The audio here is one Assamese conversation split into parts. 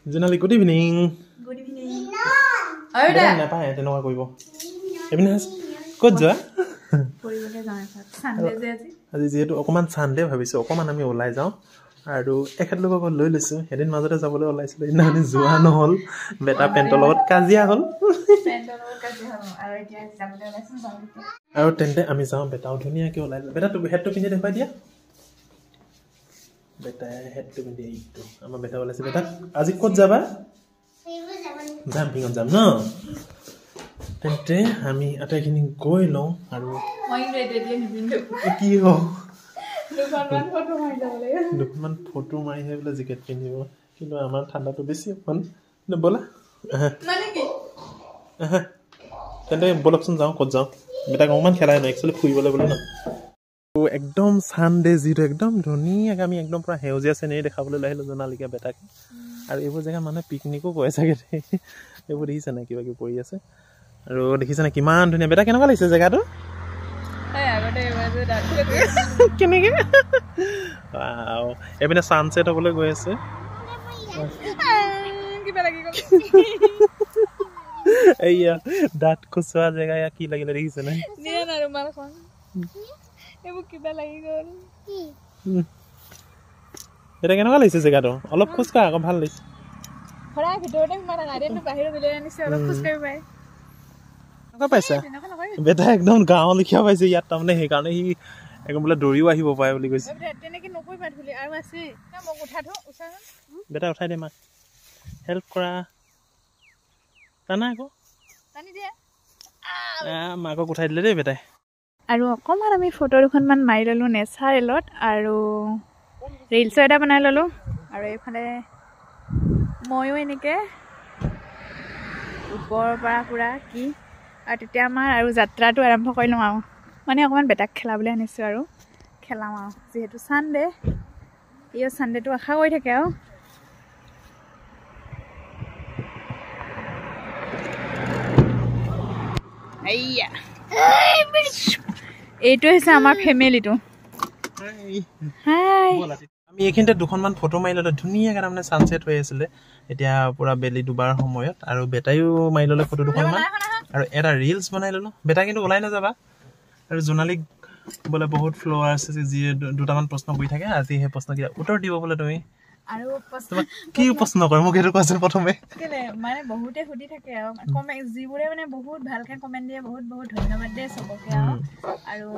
Jonali good evening good evening নাপায় তেনেকুৱা কৰিব এপিনে ক'ত যোৱা আজি যিহেতু অকণমান চানডে ভাবিছোঁ অকণমান আমি ওলাই যাওঁ আৰু এখেতলোকক লৈ লৈছোঁ এদিন মাজতে যাবলৈ ওলাইছিলোঁ সেইদিনাখনি যোৱা নহ'ল বেটা পেণ্টৰ লগত কাজিয়া হ'ল আৰু তেন্তে আমি যাওঁ বেটাও ধুনীয়াকৈ ওলাই বেটা হেডটো পিন্ধি দেখুৱাই দিয়া বেটাই হেডটো পিন্ধি এইটো আমাৰ বেটা ওলাইছে বেটা আজি ক'ত যাবা জাম্পিঙত যাম ন তেন্তে আমি আটাইখিনি গৈ লওঁ আৰু কি হ'ল দুখনমান ফটো মাৰিহে বোলে জেকেট পিন্ধিব কিন্তু আমাৰ ঠাণ্ডাটো বেছি অকণমান ব'লা তেন্তে ব'লকচোন যাওঁ ক'ত যাওঁ বেটাক অকণমান খেলাই নাই একচুৱেলি ফুৰিবলৈ বোলে ন একদম চানডে যিটো একদম ধুনীয়াকৈ আমি একদম পূৰা সেউজীয়া চেনেৰী দেখাবলৈ লৈ আহিলোঁ জোনালীকে বেটাকে আৰু এইবোৰ জেগাত মানুহে পিকনিকো কৰে চাগে এইবোৰ দেখিছে নাই কিবা কিবি কৰি আছে আৰু দেখিছে নাই কিমান ধুনীয়া বেটা কেনেকুৱা লাগিছে জেগাটো কেনেকৈ এইপিনে ছানছেট হ'বলৈ গৈ আছে এইয়া দাঁত খুচুৱা জেগা ইয়াত কি লাগিলে দেখিছে নাই এটা কেনেকুৱা লাগিছে জেগাটো অলপ খোজকাঢ় আকৌ ভাল লাগিছে পাইছা বেটা একদম গাঁৱৰ লিখীয়া পাইছে ইয়াত তাৰমানে সেইকাৰণে সি একদম বোলে দৌৰিও আহিব পাৰে বুলি কৈছে বেটা উঠাই দে মাক হেল্প কৰা টানা আকৌ মাকক উঠাই দিলে দেই বেটাই আৰু অকণমান আমি ফটো দুখনমান মাৰি ল'লোঁ নেচাৰেলত আৰু ৰিলছো এটা বনাই ল'লোঁ আৰু এইফালে ময়ো এনেকৈ ওপৰৰ পৰা পূৰা কি আৰু তেতিয়া আমাৰ আৰু যাত্ৰাটো আৰম্ভ কৰি লওঁ আৰু মানে অকণমান বেটাক খেলাবলৈ আনিছোঁ আৰু খেলাওঁ আৰু যিহেতু চানডে এই চানডেটো আশা কৰি থাকে আৰু এইটো হৈছে আমাৰ ফেমিলিটো আমি এইখিনিতে দুখনমান ফটো মাৰি ল'লোঁ ধুনীয়াকৈ তাৰমানে ছানছেট হৈ আছিলে এতিয়া পূৰা বেলি ডুবাৰ সময়ত আৰু বেটাইও মাৰি ল'লে ফটো দুখনমান আৰু এটা ৰিলছ বনাই ল'লোঁ বেটা কিন্তু ওলাই নাযাবা আৰু জোনালীক বোলে বহুত ফ্ল'ৱাৰ আছে যিয়ে দুটামান প্ৰশ্ন কৰি থাকে আজি সেই প্ৰশ্নকেইটা উত্তৰ দিব বোলে তুমি আৰু কি প্ৰশ্ন কৰে মোক সেইটো কোৱাচোন প্ৰথমে মানে বহুতে সুধি থাকে আৰু কমেণ্ট যিবোৰে মানে বহুত ভালকৈ কমেণ্ট দিয়ে বহুত বহুত ধন্যবাদ দিয়ে চবকে আৰু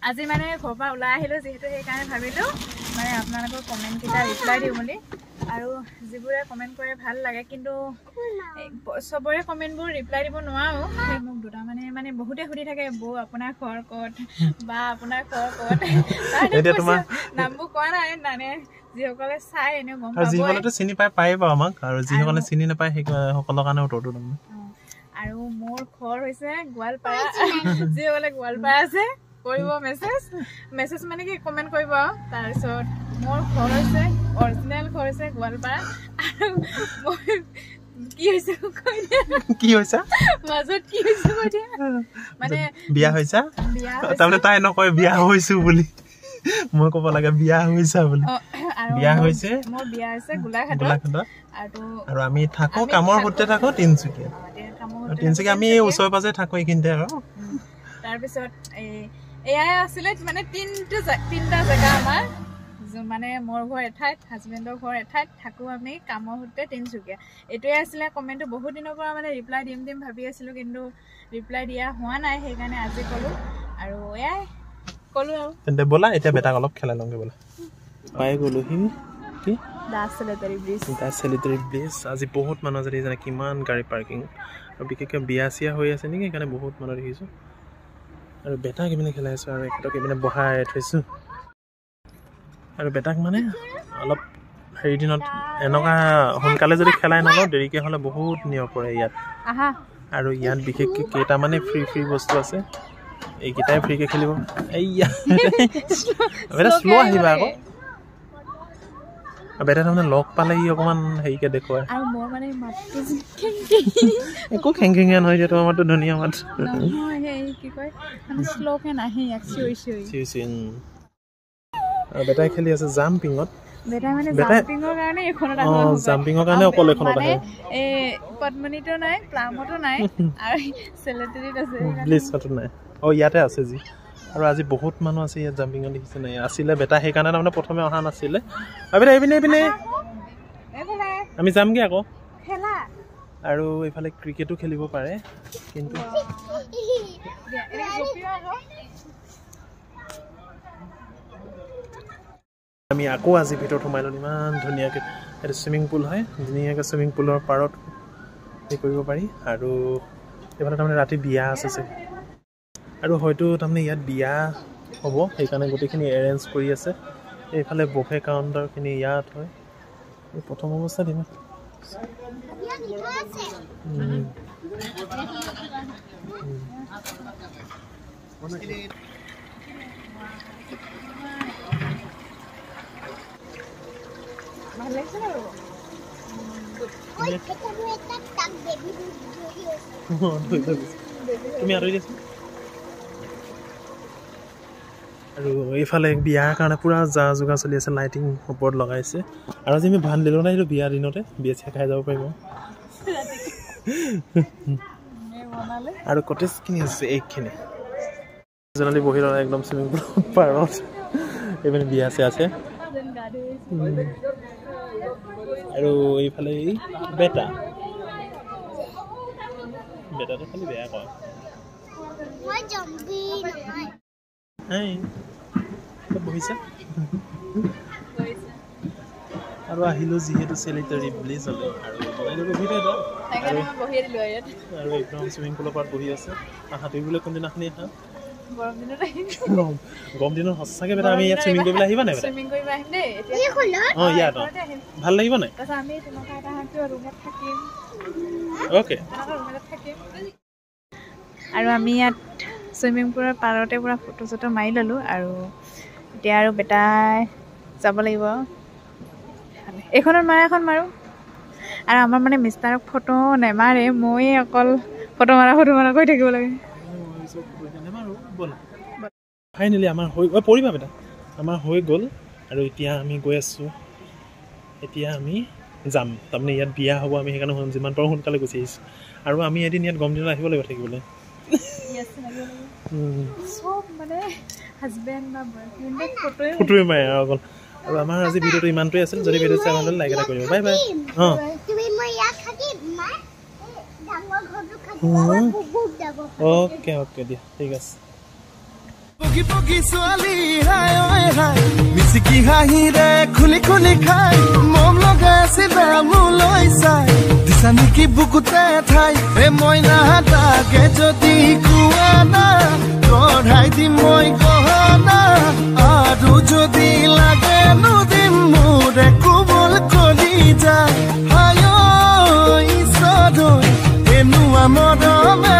আজি মানে ঘৰৰ পৰা ওলাই আহিলোঁ যিহেতু সেইকাৰণে ভাবিলোঁ মানে আপোনালোকৰ কমেণ্টকেইটা ৰিপ্লাই দিওঁ বুলি আৰু যিবোৰে কমেণ্ট কৰে ভাল লাগে কিন্তু চবৰে কমেণ্টবোৰ ৰিপ্লাই দিব নোৱাৰোঁ সেই মোক দুটা মানে বহুতে সুধি থাকে বৌ আপোনাৰ ঘৰ ক'ত বা আপোনাৰ ঘৰ ক'ত নামবোৰ কোৱা নাই মানে যিসকলে চাই এনেও গম পাব যিসকলেতো চিনি পায় বাৰু আমাক আৰু যিসকলে চিনি নাপায় সেইসকলৰ কাৰণে উত্তৰটো দিম আৰু মোৰ ঘৰ হৈছে গোৱালপাৰা যিসকলে গোৱালপাৰা আছে কৰিব মেছেজ মানে কি কমেণ্ট কৰিব আৰু তাৰপিছত মোৰ ঘৰ হৈছে অৰিজিনেল ঘৰ হৈছে গোৱালপাৰা আৰু কি হৈছে মাজত কি হৈছে মানে বিয়া হৈছে তাৰমানে তাই নকয় বিয়া হৈছো বুলি মই ক'ব লাগে বিয়া হৈছা বুলি বিয়া হৈছে মোৰ বিয়া হৈছে গোলাঘাটত আৰু আমি থাকোঁ কামৰ সূত্ৰে থাকোঁ তিনিচুকীয়া আমি ওচৰে পাজৰে থাকোঁ এইখিনিতে আৰু তাৰপিছত এয়াই আছিলে মানে তিনিটা জেগা আমাৰ মানে মোৰ ঘৰ এঠাইত হাজবেণ্ডৰ ঘৰ এঠাইত থাকোঁ আমি কামৰ সূত্ৰে তিনিচুকীয়া এইটোৱে আছিলে কমেণ্টটো বহুত দিনৰ পৰা মানে ৰিপ্লাই দিম ভাবি আছিলোঁ কিন্তু ৰিপ্লাই দিয়া হোৱা নাই সেইকাৰণে আজি ক'লোঁ আৰু এয়াই ক'লোঁ আৰু তেন্তে ব'লা এতিয়া বেটাক অলপ খেলাই লওঁগৈ ব'লা পাই গ'লোহি কি দা চেলিটাৰী ব্ৰিজ আজি বহুত মানুহ আছে দেখিছে কিমান গাড়ী পাৰ্কিং আৰু বিশেষকৈ বিয়া চিয়া হৈ আছে নেকি সেইকাৰণে বহুত মানুহ দেখিছোঁ আৰু বেটাক ইপিনে খেলাই আছোঁ আৰু এখেতক ইপিনে বহাই থৈছোঁ আৰু বেটাক মানে অলপ হেৰি দিনত এনেকুৱা সোনকালে যদি খেলাই নলওঁ দেৰিকৈ হ'লে বহুত নিয়ৰ পৰে ইয়াত আৰু ইয়াত বিশেষকৈ কেইটামানে ফ্ৰী বস্তু আছে এইকেইটাই ফ্ৰীকৈ খেলিব এইয়া বেটা শ্ল' আহিবা আকৌ বেটা তাৰমানে লগ পালে ই অকণমান হেৰিকৈ দেখুৱায় একো খেংখেঙীয়া নহয় এতিয়া তোমাৰ মাতটো ধুনীয়া মাত আৰু বেটাই খেলি আছে জাম্পিঙত বেটা মানে জাম্পিঙৰ কাৰণে এখনত আছে জাম্পিঙৰ কাৰণে অকল এখনত আছে এই পদ্মনীটো নাই প্লামতো নাই আৰু চেলেটেৰিত আছে ব্লিছতো নাই ইয়াতে আছে যি আৰু আজি বহুত মানুহ আছে ইয়াত জাম্পিঙত দেখিছে নাই আছিলে বেটা সেইকাৰণে তাৰমানে প্ৰথমে অহা নাছিলে বেটা এইপিনে আমি যামগৈ আকৌ খেলা আৰু এইফালে ক্ৰিকেটো খেলিব পাৰে কিন্তু আমি আকৌ আজি ভিতৰত সোমাই ল'লোঁ ইমান ধুনীয়াকৈ এইটো চুইমিং পুল হয় ধুনীয়াকৈ চুইমিং পুলৰ পাৰত হেৰি কৰিব পাৰি আৰু এইফালে তাৰমানে ৰাতি বিয়া আছে চাগে আৰু হয়তো তাৰমানে ইয়াত বিয়া হ'ব সেইকাৰণে গোটেইখিনি এৰেঞ্জ কৰি আছে এইফালে বফে কাউণ্টাৰখিনি ইয়াত হয় প্ৰথম অৱস্থাত ইমান তুমি আঁতৰি দিয়াচোন আৰু এইফালে বিয়াৰ কাৰণে পূৰা যা যোগাৰ চলি আছে লাইটিং ওপৰত লগাইছে আৰু আজি আমি ভান দিলোঁ নাই এইটো বিয়াৰ দিনতে বিয়া চিয়া খাই যাব পাৰিব আৰু কটেজখিনি আছে এইখিনি জেনেৰেলি বহি ল'লে একদম চুইমিং পুলৰ পাৰত এইপিনে বিয়া চিয়া আছে আৰু এইফালে বেটাটো খালি বেয়া কয় বহিছে আৰু আহিলোঁ যিহেতু চেলিটাৰী ব্লিজলৈ আৰু একদম চুইমিং পুলৰ পাৰত বহি আছে সাঁতুৰিবলৈ কোনদিনাখনি আহা গৰম দিনত সঁচাকৈ বেটা আমি ইয়াত চুইমিং কৰিবলৈ আহিবা নাই ইয়াত ভাল লাগিব নাই অ'কে আৰু আমি ইয়াত চুইমিং পুলৰ পাৰতে পূৰা ফটো চটো মাৰি ল'লোঁ আৰু এতিয়া আৰু বেটাই যাব লাগিব এইখনত মাৰা এখন মাৰোঁ আৰু আমাৰ মানে মিষ্টাৰক ফটো নেমাৰে মই অকল ফটো মাৰা কৰি থাকিব লাগে ফাইনেলি আমাৰ হৈ পৰিবা বেটা আমাৰ হৈ গ'ল আৰু এতিয়া আমি গৈ আছোঁ এতিয়া আমি যাম তাৰমানে ইয়াত বিয়া হ'ব আমি সেইকাৰণে যিমান পাৰোঁ সোনকালে গুচি আহিছোঁ আৰু আমি এদিন ইয়াত গৰম দিনত আহিব লাগিব থাকিবলৈ ফটোৱে মাৰে আৰু অকল আৰু আমাৰ আজি ভিডিঅ'টো ইমানটোৱে আছিল যদি ভিডিঅ' চাই ভাল লাগিলে লাইক এটা কৰিব বাই বাই অ'কে অ'কে দিয়া ঠিক আছে পগি পগি ছোৱালী হাই ঐ হাই মিচিকি হাঁহিৰে খুলি খুলি খাই মম লগাই আছিলা মোলৈ চাই দিছা নেকি বুকুতে ঠাই মই নাহাতাকে যদি কোৱা না কঢ়াই দিম মই গহনা আৰু যদি লাগে নুদিম মোৰে কোমল কলি যায় হাই ঐ ঈশ্বৰ এনেকুৱা মৰমে